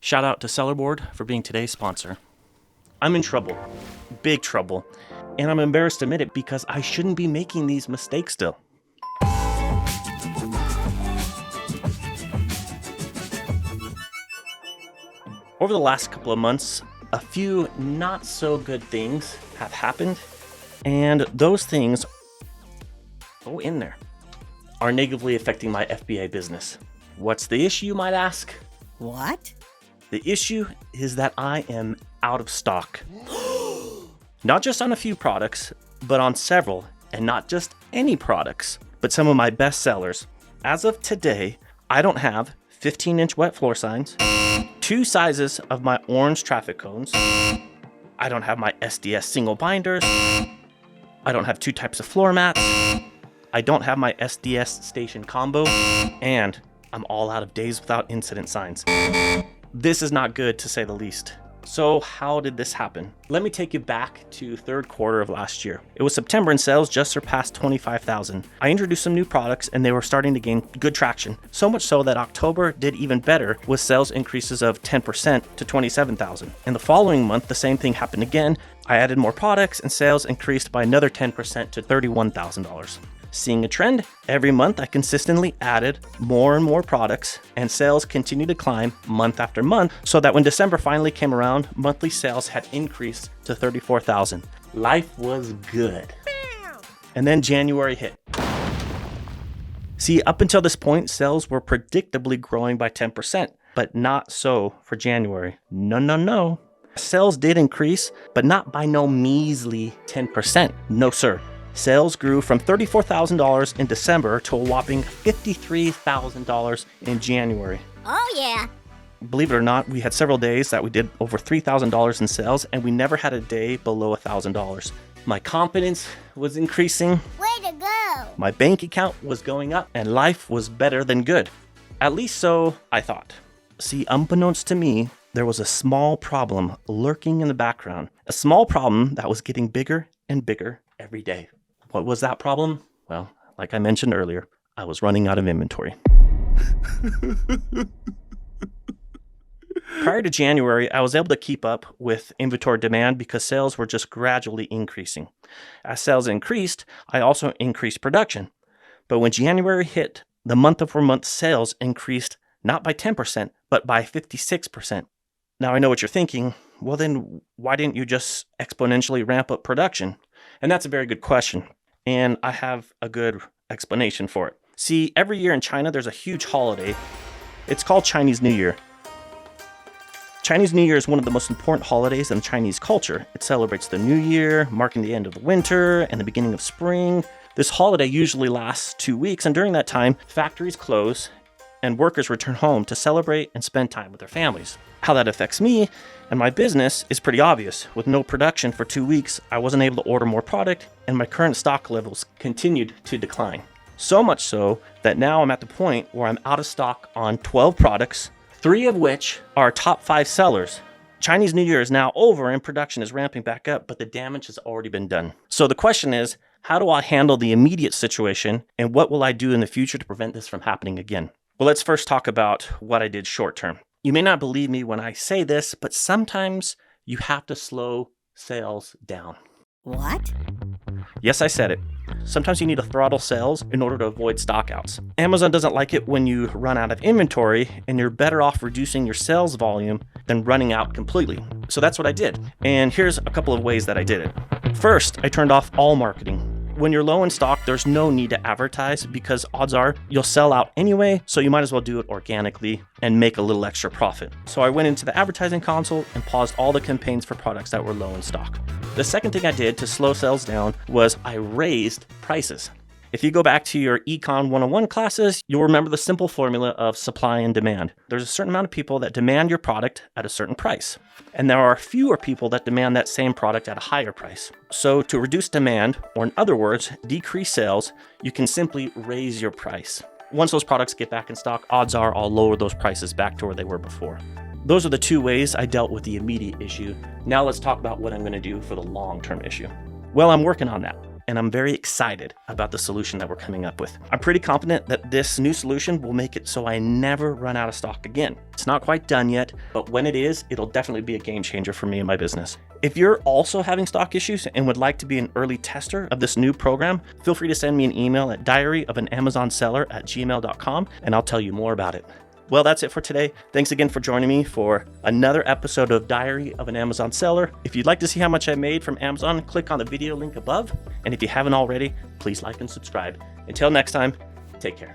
Shout out to Sellerboard for being today's sponsor. I'm in trouble, big trouble, and I'm embarrassed to admit it because I shouldn't be making these mistakes still. Over the last couple of months, a few not so good things have happened, and those things, are negatively affecting my FBA business. What's the issue, you might ask? What? The issue is that I am out of stock. Not just on a few products, but on several, and not just any products, but some of my best sellers. As of today, I don't have 15-inch wet floor signs, 2 sizes of my orange traffic cones, I don't have my SDS single binders, I don't have 2 types of floor mats, I don't have my SDS station combo, and I'm all out of days without incident signs. This is not good, to say the least. So how did this happen? Let me take you back to third quarter of last year. It was September and sales just surpassed 25,000. I introduced some new products and they were starting to gain good traction. So much so that October did even better with sales increases of 10% to 27,000. In the following month, the same thing happened again. I added more products and sales increased by another 10% to $31,000. Seeing a trend, every month I consistently added more and more products and sales continued to climb month after month so that when December finally came around, monthly sales had increased to 34,000. Life was good. And then January hit. See, up until this point, sales were predictably growing by 10%, but not so for January. No. Sales did increase, but not by no measly 10%. No, sir. Sales grew from $34,000 in December to a whopping $53,000 in January. Oh, yeah. Believe it or not, we had several days that we did over $3,000 in sales, and we never had a day below $1,000. My confidence was increasing. Way to go. My bank account was going up, and life was better than good. At least so I thought. See, unbeknownst to me, there was a small problem lurking in the background. A small problem that was getting bigger and bigger every day. What was that problem? Well, like I mentioned earlier, I was running out of inventory. Prior to January, I was able to keep up with inventory demand because sales were just gradually increasing. As sales increased, I also increased production. But when January hit, the month-over-month sales increased not by 10%, but by 56%. Now I know what you're thinking. Well, then why didn't you just exponentially ramp up production? And that's a very good question. And I have a good explanation for it. See, every year in China, there's a huge holiday. It's called Chinese New Year. Chinese New Year is one of the most important holidays in Chinese culture. It celebrates the new year, marking the end of the winter and the beginning of spring. This holiday usually lasts 2 weeks, and during that time, factories close and workers return home to celebrate and spend time with their families. How that affects me and my business is pretty obvious. With no production for 2 weeks, I wasn't able to order more product, and my current stock levels continued to decline. So much so that now I'm at the point where I'm out of stock on 12 products, 3 of which are top 5 sellers. Chinese New Year is now over and production is ramping back up, but the damage has already been done. So the question is, how do I handle the immediate situation, and what will I do in the future to prevent this from happening again? Well, let's first talk about what I did short term. You may not believe me when I say this, but sometimes you have to slow sales down. What? Yes, I said it. Sometimes you need to throttle sales in order to avoid stockouts. Amazon doesn't like it when you run out of inventory, and you're better off reducing your sales volume than running out completely. So that's what I did. And here's a couple of ways that I did it. First, I turned off all marketing. When you're low in stock, there's no need to advertise because odds are you'll sell out anyway, so you might as well do it organically and make a little extra profit. So I went into the advertising console and paused all the campaigns for products that were low in stock. The second thing I did to slow sales down was I raised prices. If you go back to your Econ 101 classes, you'll remember the simple formula of supply and demand. There's a certain amount of people that demand your product at a certain price, and there are fewer people that demand that same product at a higher price. So to reduce demand, or in other words, decrease sales, you can simply raise your price. Once those products get back in stock, odds are I'll lower those prices back to where they were before. Those are the 2 ways I dealt with the immediate issue. Now let's talk about what I'm going to do for the long-term issue. Well, I'm working on that. and I'm very excited about the solution that we're coming up with. I'm pretty confident that this new solution will make it so I never run out of stock again. It's not quite done yet, but when it is, it'll definitely be a game changer for me and my business. If you're also having stock issues and would like to be an early tester of this new program, feel free to send me an email at diaryofanamazonseller@gmail.com and I'll tell you more about it. Well, that's it for today. Thanks again for joining me for another episode of Diary of an Amazon Seller. If you'd like to see how much I made from Amazon, click on the video link above. And if you haven't already, please like and subscribe. Until next time, take care.